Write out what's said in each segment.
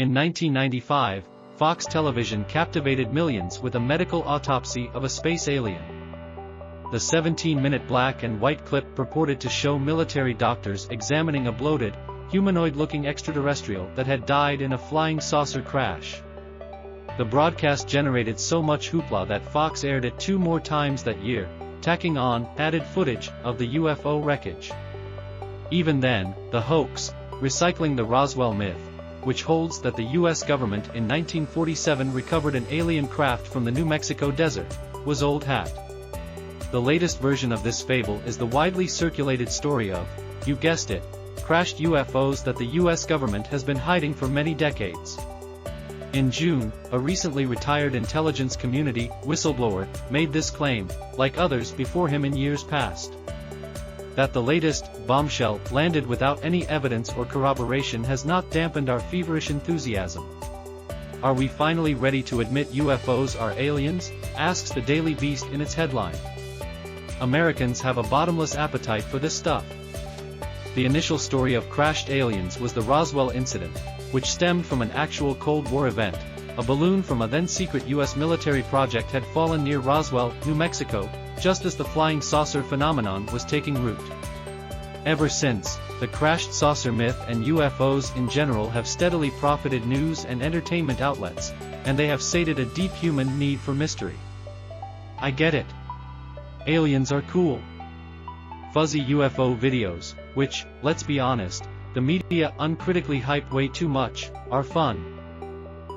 In 1995, Fox Television captivated millions with a medical autopsy of a space alien. The 17-minute black and white clip purported to show military doctors examining a bloated, humanoid-looking extraterrestrial that had died in a flying saucer crash. The broadcast generated so much hoopla that Fox aired it 2 more times that year, tacking on added footage of the UFO wreckage. Even then, the hoax, recycling the Roswell myth, which holds that the U.S. government in 1947 recovered an alien craft from the New Mexico desert, was old hat. The latest version of this fable is the widely circulated story of, you guessed it, crashed UFOs that the U.S. government has been hiding for many decades. In June, a recently retired intelligence community whistleblower made this claim, like others before him in years past. That the latest bombshell landed without any evidence or corroboration has not dampened our feverish enthusiasm. Are we finally ready to admit UFOs are aliens? Asks the Daily Beast in its headline. Americans have a bottomless appetite for this stuff. The initial story of crashed aliens was the Roswell incident, which stemmed from an actual Cold War event. A balloon from a then-secret U.S. military project had fallen near Roswell, New Mexico, just as the flying saucer phenomenon was taking root. Ever since, the crashed saucer myth and UFOs in general have steadily profited news and entertainment outlets, and they have sated a deep human need for mystery. I get it. Aliens are cool. Fuzzy UFO videos, which, let's be honest, the media uncritically hype way too much, are fun.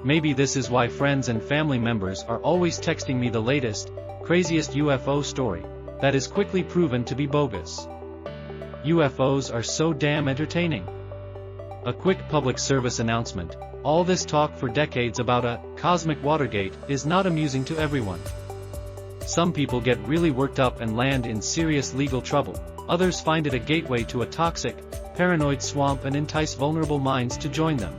Maybe this is why friends and family members are always texting me the latest, craziest UFO story, that is quickly proven to be bogus. UFOs are so damn entertaining. A quick public service announcement: all this talk for decades about a cosmic Watergate is not amusing to everyone. Some people get really worked up and land in serious legal trouble, others find it a gateway to a toxic, paranoid swamp and entice vulnerable minds to join them.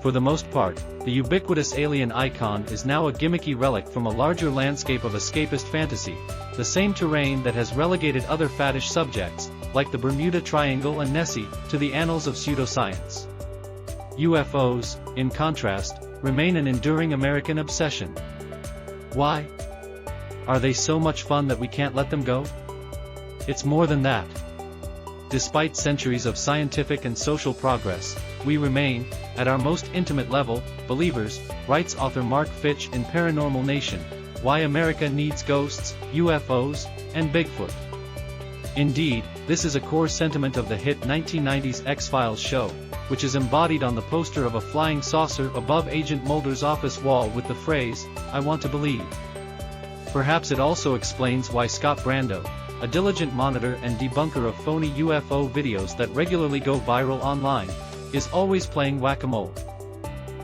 For the most part, the ubiquitous alien icon is now a gimmicky relic from a larger landscape of escapist fantasy, the same terrain that has relegated other faddish subjects, like the Bermuda Triangle and Nessie, to the annals of pseudoscience. UFOs, in contrast, remain an enduring American obsession. Why? Are they so much fun that we can't let them go? It's more than that. Despite centuries of scientific and social progress, we remain, at our most intimate level, believers, writes author Mark Fitch in Paranormal Nation, Why America Needs Ghosts, UFOs, and Bigfoot. Indeed, this is a core sentiment of the hit 1990s X-Files show, which is embodied on the poster of a flying saucer above Agent Mulder's office wall with the phrase, "I want to believe." Perhaps it also explains why Scott Brando, a diligent monitor and debunker of phony UFO videos that regularly go viral online, is always playing whack-a-mole.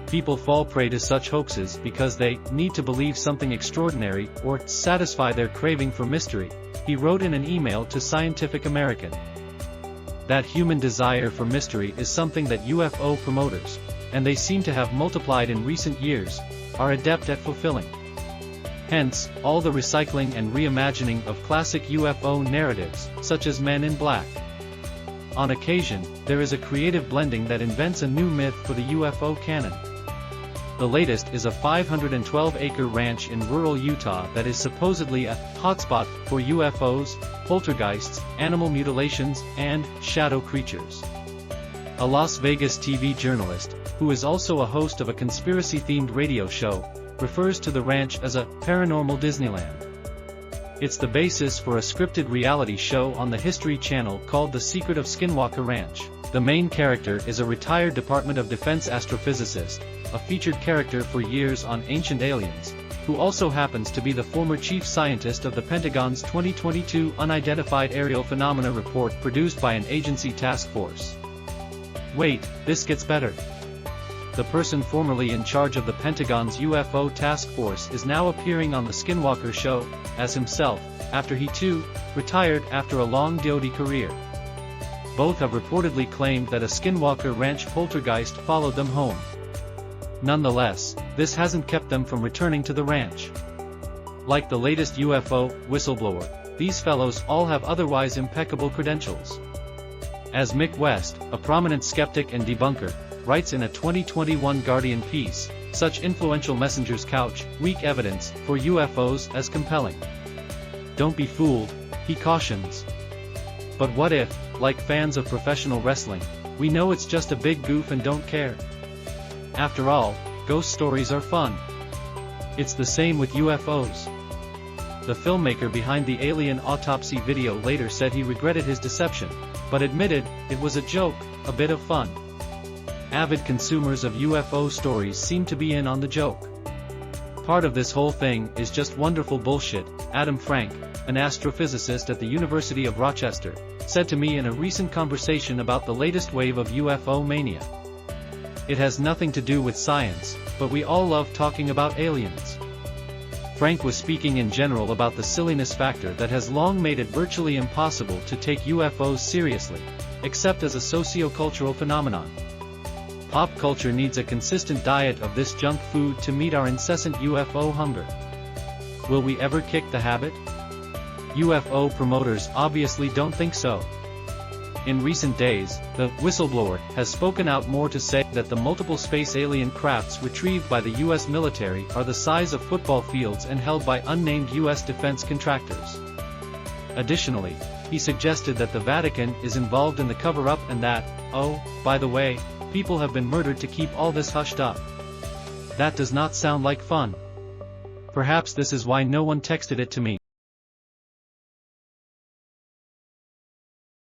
People fall prey to such hoaxes because they need to believe something extraordinary or satisfy their craving for mystery, he wrote in an email to Scientific American. That human desire for mystery is something that UFO promoters, and they seem to have multiplied in recent years, are adept at fulfilling. Hence, all the recycling and reimagining of classic UFO narratives, such as Men in Black. On occasion, there is a creative blending that invents a new myth for the UFO canon. The latest is a 512-acre ranch in rural Utah that is supposedly a hotspot for UFOs, poltergeists, animal mutilations, and shadow creatures. A Las Vegas TV journalist, who is also a host of a conspiracy-themed radio show, refers to the ranch as a paranormal Disneyland. It's the basis for a scripted reality show on the History Channel called The Secret of Skinwalker Ranch. The main character is a retired Department of Defense astrophysicist, a featured character for years on Ancient Aliens, who also happens to be the former chief scientist of the Pentagon's 2022 Unidentified Aerial Phenomena report produced by an agency task force. Wait, this gets better. The person formerly in charge of the Pentagon's UFO task force is now appearing on the Skinwalker show, as himself, after he too, retired after a long DoD career. Both have reportedly claimed that a Skinwalker Ranch poltergeist followed them home. Nonetheless, this hasn't kept them from returning to the ranch. Like the latest UFO whistleblower, these fellows all have otherwise impeccable credentials. As Mick West, a prominent skeptic and debunker, writes in a 2021 Guardian piece, such influential messengers couch weak evidence for UFOs as compelling. Don't be fooled, he cautions. But what if, like fans of professional wrestling, we know it's just a big goof and don't care? After all, ghost stories are fun. It's the same with UFOs. The filmmaker behind the alien autopsy video later said he regretted his deception, but admitted it was a joke, a bit of fun. Avid consumers of UFO stories seem to be in on the joke. Part of this whole thing is just wonderful bullshit, Adam Frank, an astrophysicist at the University of Rochester, said to me in a recent conversation about the latest wave of UFO mania. It has nothing to do with science, but we all love talking about aliens. Frank was speaking in general about the silliness factor that has long made it virtually impossible to take UFOs seriously, except as a socio-cultural phenomenon. Pop culture needs a consistent diet of this junk food to meet our incessant UFO hunger. Will we ever kick the habit? UFO promoters obviously don't think so. In recent days, the whistleblower has spoken out more to say that the multiple space alien crafts retrieved by the US military are the size of football fields and held by unnamed US defense contractors. Additionally, he suggested that the Vatican is involved in the cover-up and that, oh, by the way, people have been murdered to keep all this hushed up. That does not sound like fun. Perhaps this is why no one texted it to me.